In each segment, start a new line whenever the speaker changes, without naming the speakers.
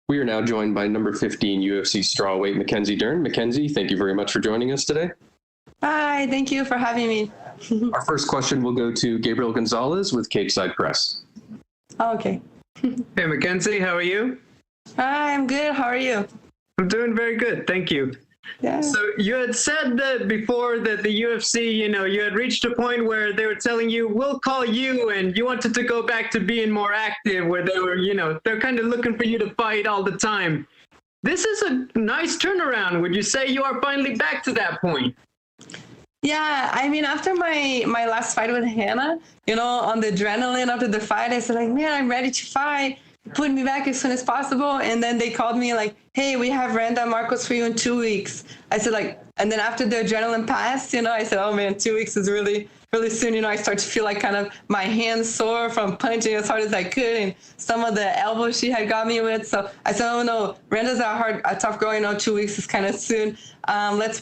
We are now joined by number 15 UFC strawweight Mackenzie Dern. Mackenzie, thank you very much for joining us today.
Hi, thank you for having me.
Our first question will go to Gabriel Gonzalez with Cageside Press.
Oh, okay.
Hey, Mackenzie, how are you?
Hi, I'm good. How are you?
I'm doing very good, thank you.
Yeah.
So you had said that before that the UFC, you had reached a point where they were telling you, we'll call you, and you wanted to go back to being more active, where they were, they're kind of looking for you to fight all the time. This is a nice turnaround. Would you say you are finally back to that point?
Yeah, I mean, after my last fight with Hannah, on the adrenaline after the fight, I said, like, man, I'm ready to fight. Put me back as soon as possible. And then they called me like, hey, we have Randa Markos for you in 2 weeks. I said, like, and then after the adrenaline passed, I said, oh man, 2 weeks is really, really soon. I start to feel like kind of my hands sore from punching as hard as I could, and some of the elbows she had got me with. So I said, oh no, Randa's a tough girl. 2 weeks is kind of soon. Let's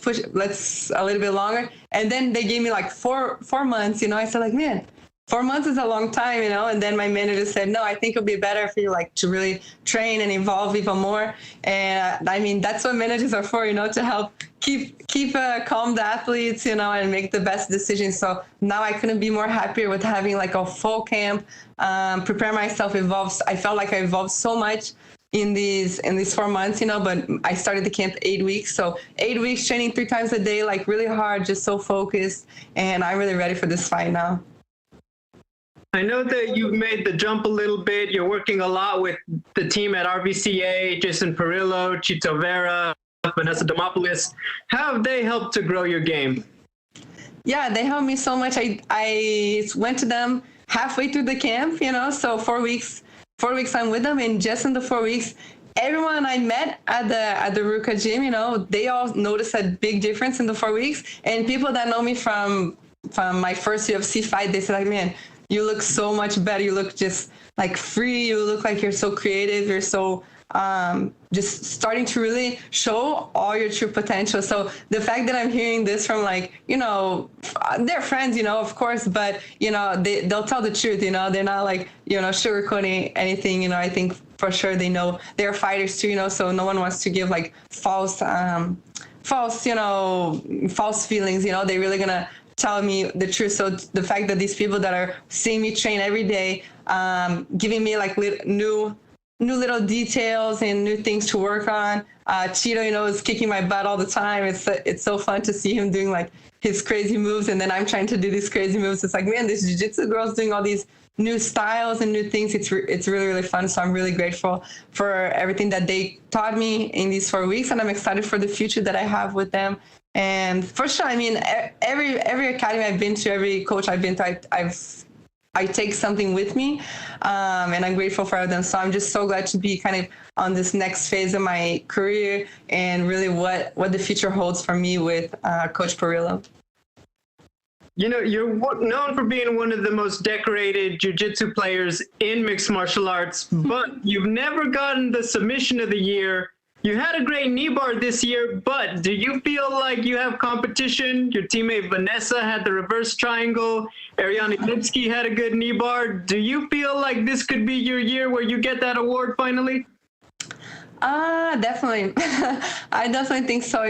a little bit longer. And then they gave me like four months. I said, like, man, 4 months is a long time, and then my manager said, no, I think it'll be better for you like to really train and evolve even more. And I mean, that's what managers are for, to help keep calm the athletes, and make the best decisions. So now I couldn't be more happier with having like a full camp, prepare myself, evolve. I felt like I evolved so much in these 4 months, but I started the camp 8 weeks. So 8 weeks training 3 times a day, like really hard, just so focused. And I'm really ready for this fight now.
I know that you've made the jump a little bit. You're working a lot with the team at RVCA, Jason Perillo, Chito Vera, Vanessa Demopoulos. How have they helped to grow your game?
Yeah, they helped me so much. I went to them halfway through the camp, so 4 weeks I'm with them. And just in the 4 weeks, everyone I met at the Ruka gym, they all noticed a big difference in the 4 weeks. And people that know me from my first UFC fight, they said, like, man, you look so much better. You look just like free. You look like you're so creative. You're so just starting to really show all your true potential. So the fact that I'm hearing this from like, they're friends, of course, but, they'll tell the truth, they're not like, sugarcoating anything. I think for sure they know they're fighters too, so no one wants to give like false feelings, they're really going to tell me the truth. So the fact that these people that are seeing me train every day, giving me like new little details and new things to work on. Chito, is kicking my butt all the time. It's so fun to see him doing like his crazy moves, and then I'm trying to do these crazy moves. It's like, man, this jiu-jitsu girl's doing all these new styles and new things. It's really, really fun. So I'm really grateful for everything that they taught me in these 4 weeks, and I'm excited for the future that I have with them. And for sure, I mean, every academy I've been to, every coach I've been to, I take something with me, and I'm grateful for them. So I'm just so glad to be kind of on this next phase of my career, and really what the future holds for me with Coach Perillo.
You're known for being one of the most decorated jiu-jitsu players in mixed martial arts, but you've never gotten the submission of the year. You had a great knee bar this year, but do you feel like you have competition? Your teammate Vanessa had the reverse triangle. Ariane Lipsky had a good knee bar. Do you feel like this could be your year where you get that award finally?
Definitely. I definitely think so.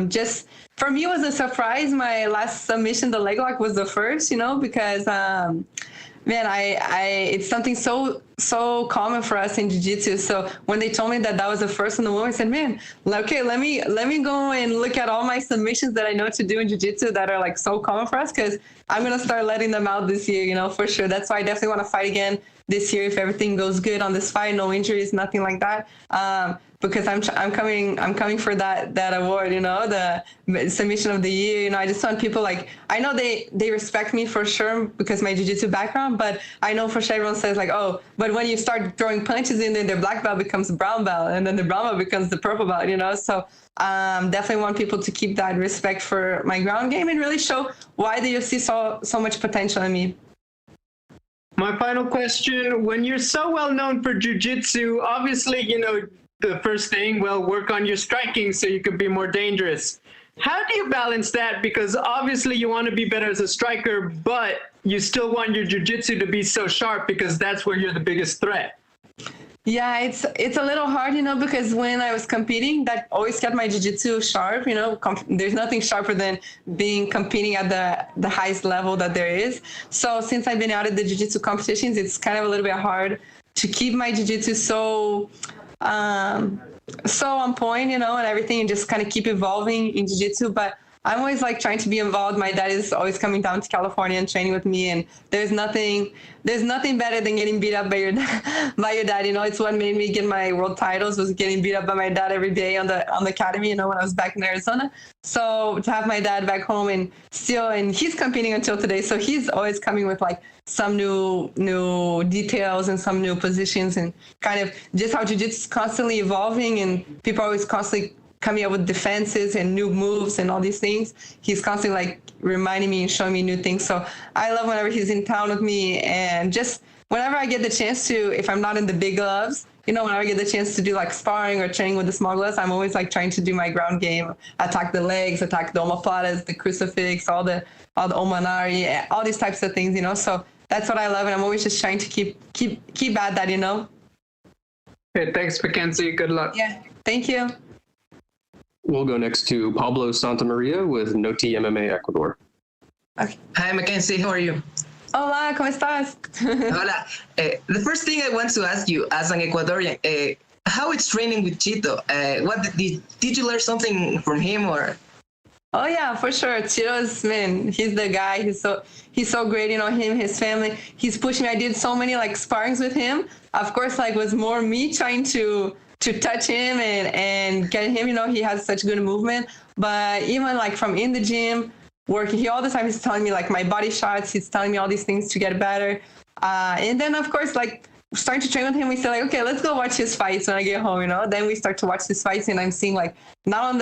Just for me, it was a surprise. My last submission, the leg lock, was the first, because, man, it's something so common for us in jiu-jitsu. So when they told me that was the first in the world, I said, man, okay, let me go and look at all my submissions that I know to do in jiu-jitsu that are like so common for us, because I'm going to start letting them out this year, for sure. That's why I definitely want to fight again this year if everything goes good on this fight, no injuries, nothing like that. Because I'm coming for that award, the submission of the year. I just want people like, I know they respect me for sure because my jiu-jitsu background, but I know for sure everyone says like, oh, but when you start throwing punches in, then the black belt becomes the brown belt, and then the brown belt becomes the purple belt, So definitely want people to keep that respect for my ground game and really show why the UFC saw so much potential in me.
My final question, when you're so well known for jiu-jitsu, obviously, the first thing, work on your striking so you could be more dangerous. How do you balance that? Because obviously you want to be better as a striker, but you still want your jiu-jitsu to be so sharp because that's where you're the biggest threat.
Yeah, it's a little hard, because when I was competing, that always kept my jiu-jitsu sharp. There's nothing sharper than being competing at the highest level that there is. So since I've been out of the jiu-jitsu competitions, it's kind of a little bit hard to keep my jiu-jitsu so on point, and everything, and just kind of keep evolving in jiu-jitsu. But I'm always like trying to be involved. My dad is always coming down to California and training with me, and there's nothing better than getting beat up by your dad. It's what made me get my world titles, was getting beat up by my dad every day on the academy, when I was back in Arizona. So to have my dad back home and he's competing until today, so he's always coming with like some new details and some new positions, and kind of just how jiu-jitsu is constantly evolving, and people are always constantly coming up with defenses and new moves and all these things. He's constantly like reminding me and showing me new things. So I love whenever he's in town with me, and just whenever I get the chance to, if I'm not in the big gloves, whenever I get the chance to do like sparring or training with the small gloves, I'm always like trying to do my ground game, attack the legs, attack the omoplatas, the crucifix, all the omanari, all these types of things, So that's what I love, and I'm always just trying to keep at that,
Hey, thanks, Mackenzie. Good luck.
Yeah, thank you.
We'll go next to Pablo Santamaria with Noti MMA Ecuador.
Okay.
Hi, Mackenzie. How are you?
Hola, ¿cómo estás?
Hola. The first thing I want to ask you, as an Ecuadorian, how it's training with Chito? What did you learn something from him, or?
Oh yeah, for sure. Chito's, man, he's the guy. He's so great. Him, his family. He's pushing me. I did so many like sparrings with him. Of course, like was more me trying to touch him and get him, he has such good movement. But even like from in the gym, working, he all the time he's telling me like my body shots, he's telling me all these things to get better. And then of course, like starting to train with him, we say like, okay, let's go watch his fights when I get home, Then we start to watch his fights, and I'm seeing like, not on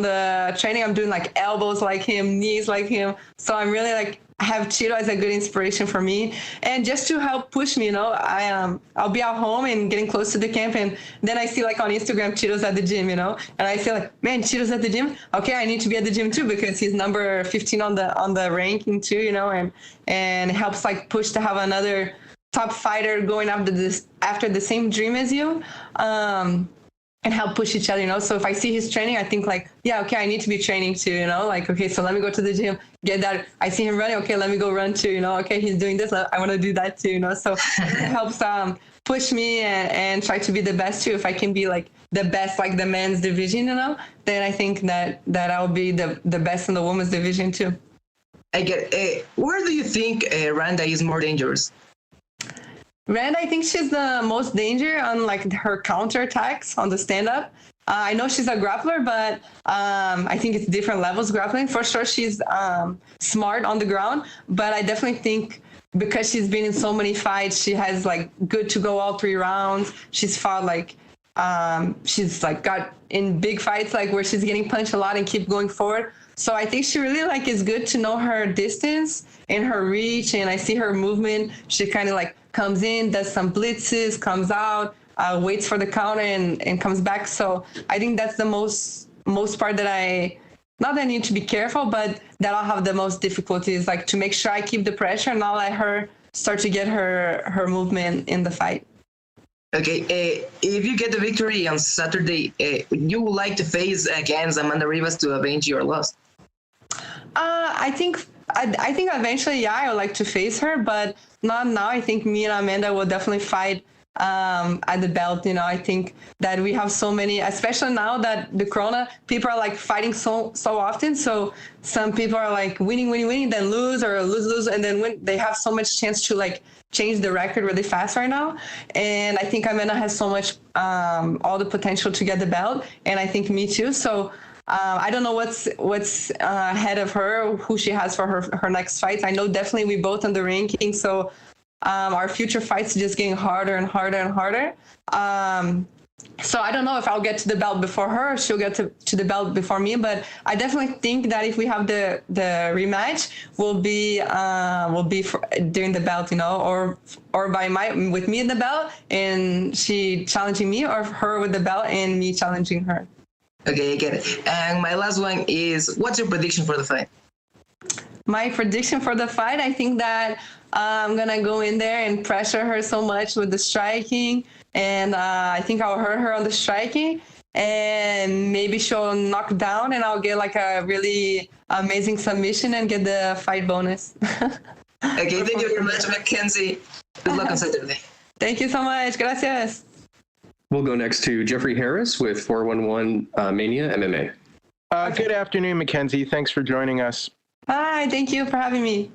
the training, I'm doing like elbows like him, knees like him. So I'm really like, have Chito as a good inspiration for me, and just to help push me, I'll be at home and getting close to the camp, and then I see like on Instagram Chito's at the gym, and I feel like, man, Chito's at the gym. Okay, I need to be at the gym too, because he's number 15 on the ranking too, and it helps like push to have another top fighter going after the same dream as you. And help push each other, So if I see his training, I think like, yeah, okay, I need to be training too, Like, okay, so let me go to the gym, get that. I see him running, okay, let me go run too, Okay, he's doing this, I want to do that too, So it helps push me and try to be the best too. If I can be like the best, like the men's division, then I think that I'll be the best in the women's division too.
I get it. Where do you think Randa is more dangerous?
Randa, I think she's the most danger on like her counterattacks on the stand-up. I know she's a grappler, but I think it's different levels grappling. For sure, she's smart on the ground, but I definitely think because she's been in so many fights, she has like good to go all 3 rounds. She's fought like she's like got in big fights like where she's getting punched a lot and keep going forward. So I think she really like is good to know her distance and her reach, and I see her movement. She kind of like comes in, does some blitzes, comes out, waits for the counter and comes back. So I think that's the most part that not that I need to be careful, but that I'll have the most difficulties, like to make sure I keep the pressure and not let her start to get her movement in the fight.
Okay, if you get the victory on Saturday, you would like to face against Amanda Rivas to avenge your loss? I think
eventually, yeah, I would like to face her, but not now. I think me and Amanda will definitely fight at the belt. I think that we have so many, especially now that the Corona, people are like fighting so often. So some people are like winning, then lose, or lose, and then win. They have so much chance to like change the record really fast right now. And I think Amanda has so much, all the potential to get the belt. And I think me too. So I don't know what's ahead of her, who she has for her next fights. I know definitely we both on the ranking. So our future fights are just getting harder and harder and harder. So I don't know if I'll get to the belt before her, or she'll get to the belt before me. But I definitely think that if we have the rematch, will be during the belt, or with me in the belt and she challenging me, or her with the belt and me challenging her.
Okay, I get it. And my last one is, what's your prediction for the fight?
My prediction for the fight, I think that I'm going to go in there and pressure her so much with the striking and I think I'll hurt her on the striking, and maybe she'll knock down, and I'll get like a really amazing submission and get the fight bonus.
Okay, thank you very much, Mackenzie. Good luck on Saturday.
Thank you so much. Gracias.
We'll go next to Jeffrey Harris with 411 Mania MMA.
Good afternoon, Mackenzie. Thanks for joining us.
Hi, thank you for having me.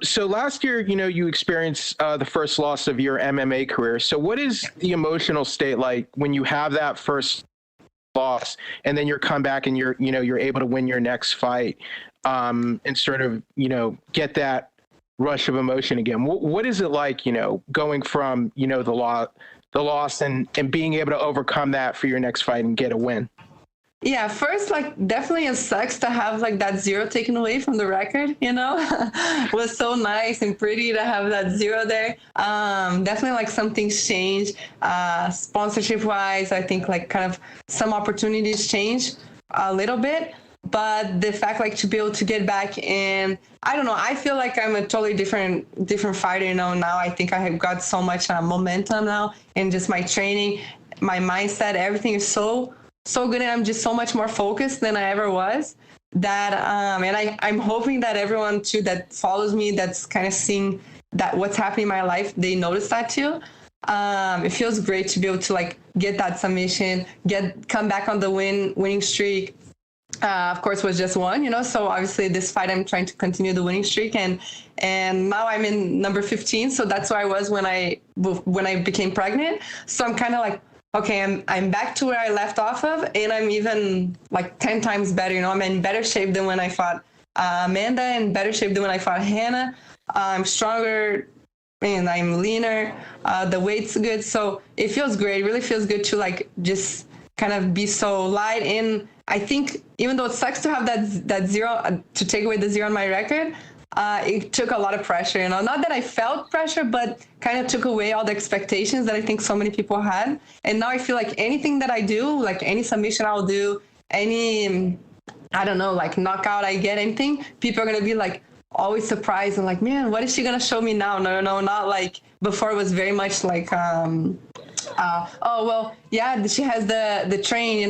So last year, you experienced the first loss of your MMA career. So what is the emotional state like when you have that first loss and then you come back and you're able to win your next fight, and sort of, get that rush of emotion again? What is it like, going from, the loss and being able to overcome that for your next fight and get a win?
Yeah, first, definitely it sucks to have that 0 taken away from the record, It was so nice and pretty to have that 0 there. Definitely something's changed. Sponsorship wise, I think kind of some opportunities changed a little bit. But the fact to be able to get back in, I don't know, I feel like I'm a totally different fighter, now I think I have got so much momentum now, and just my training, my mindset, everything is so good, and I'm just so much more focused than I ever was. That and I'm hoping that everyone too that follows me, that's kind of seeing that what's happening in my life, they notice that too. It feels great to be able to get that submission, come back on the winning streak. Of course, was just one, so obviously this fight I'm trying to continue the winning streak, and now I'm in number 15, so that's where I was when I became pregnant. So I'm kind of okay, I'm back to where I left off of, and I'm even 10 times better. I'm in better shape than when I fought Amanda, and better shape than when I fought Hannah. I'm stronger and I'm leaner. The weight's good, so it feels great. It really feels good to just kind of be so light. And I think even though it sucks to have that 0, to take away the 0 on my record, it took a lot of pressure, Not that I felt pressure, but kind of took away all the expectations that I think so many people had. And now I feel like anything that I do, any submission I'll do, any, I don't know, knockout I get, anything, people are going to be always surprised and man, what is she going to show me now? No, not before. It was very much oh, well, yeah, she has the train,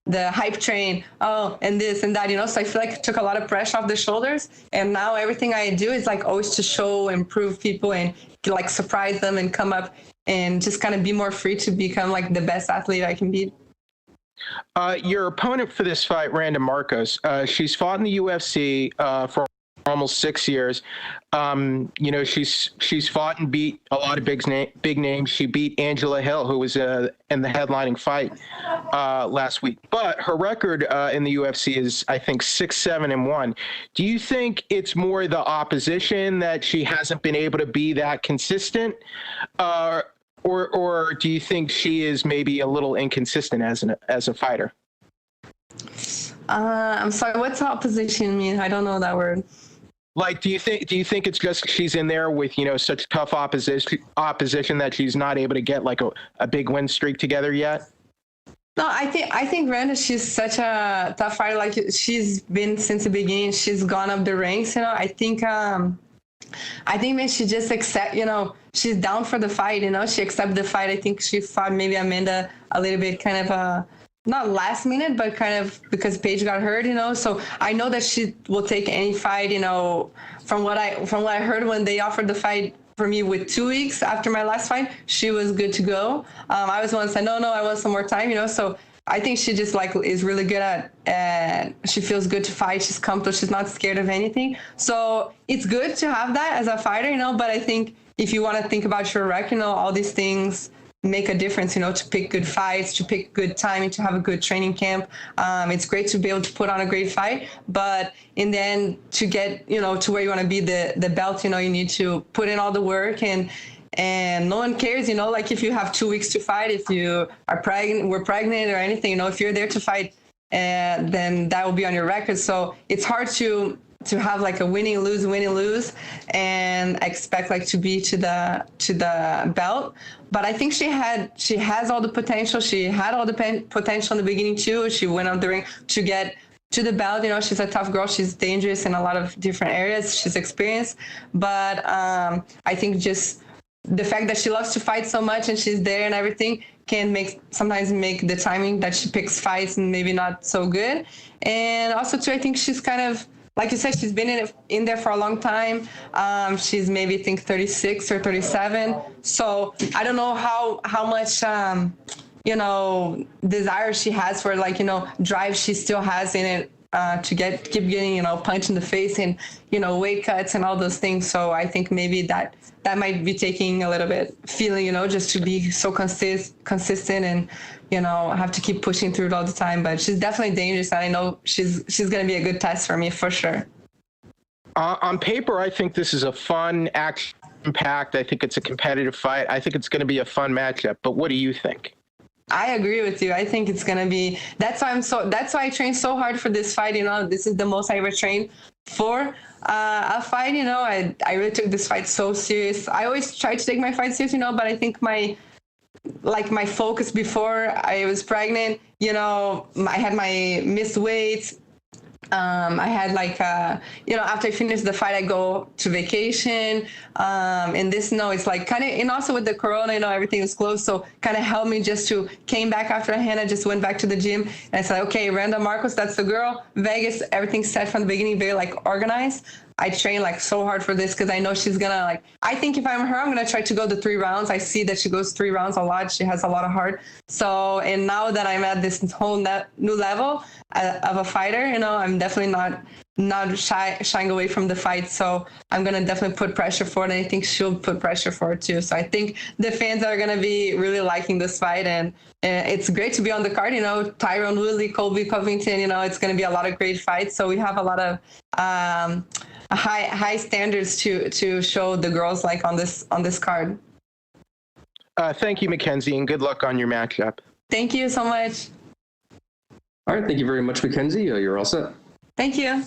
the hype train, and this and that, so I feel like it took a lot of pressure off the shoulders, and now everything I do is always to show, improve people, and surprise them, and come up and just kind of be more free to become the best athlete I can be.
Your opponent for this fight, Randa Markos, she's fought in the UFC for almost 6 years. She's fought and beat a lot of big names. She beat Angela Hill, who was in the headlining fight last week. But her record in the UFC is, I think, 6-7-1. Do you think it's more the opposition that she hasn't been able to be that consistent, or do you think she is maybe a little inconsistent as a fighter?
I'm sorry, what's opposition mean? I don't know that word.
Do you think it's just she's in there with, such tough opposition that she's not able to get a big win streak together yet?
No, I think Randa, she's such a tough fighter. She's been since the beginning. She's gone up the ranks. I think maybe she just accept. She's down for the fight. She accepted the fight. I think she fought maybe Amanda a little bit, kind of not last minute, but kind of because Paige got hurt, So I know that she will take any fight, from what I heard when they offered the fight for me with 2 weeks after my last fight, she was good to go. I was the one that said, no, I want some more time, So I think she just is really good at, she feels good to fight. She's comfortable. She's not scared of anything. So it's good to have that as a fighter, but I think if you want to think about your record, all these things make a difference, to pick good fights, to pick good timing, to have a good training camp. It's great to be able to put on a great fight, but in the end, to get, to where you want to be, the belt, you need to put in all the work, and no one cares, if you have 2 weeks to fight, if you are we're pregnant or anything, if you're there to fight, then that will be on your record. So it's hard to have a winning lose and expect to be to the belt. But I think she has all the potential. She had all the potential in the beginning too. She went out the ring to get to the belt. She's a tough girl. She's dangerous in a lot of different areas. She's experienced, but I think just the fact that she loves to fight so much and she's there and everything can sometimes make the timing that she picks fights and maybe not so good. And also too, I think she's kind of, like you said, she's been in there for a long time. She's maybe, I think, 36 or 37. So I don't know how much, desire she has for, like, drive she still has in it to keep getting, punched in the face and, weight cuts and all those things. So I think maybe that might be taking a little bit feeling, just to be so consistent and, have to keep pushing through it all the time. But she's definitely dangerous, and I know she's going to be a good test for me for sure.
On paper, I think this is a fun, action-packed. I think it's a competitive fight. I think it's going to be a fun matchup. But what do you think?
I agree with you. I think it's going to be, that's why I trained so hard for this fight. This is the most I ever trained for a fight. I really took this fight so serious. I always try to take my fight serious, but I think my focus before I was pregnant, I had my missed weights. I had after I finished the fight, I go to vacation. And this, it's like kind of, and also with the corona, everything was closed. So kind of helped me just to came back after Hannah, just went back to the gym and I said, okay, Randa Markos, that's the girl. Vegas, everything's set from the beginning, very organized. I train so hard for this because I know she's gonna I think if I'm her, I'm gonna try to go the 3 rounds. I see that she goes 3 rounds a lot. She has a lot of heart. So, and now that I'm at this whole new level of a fighter, I'm definitely not shying away from the fight. So I'm gonna definitely put pressure for it, and I think she'll put pressure for it too. So I think the fans are gonna be really liking this fight, and it's great to be on the card. Tyrone Woodley, Colby Covington. It's gonna be a lot of great fights. So we have a lot of high standards to show the girls on this card.
Thank you, Mackenzie, and good luck on your matchup.
Thank you so much.
All right. Thank you very much, Mackenzie. You're all set.
Thank you.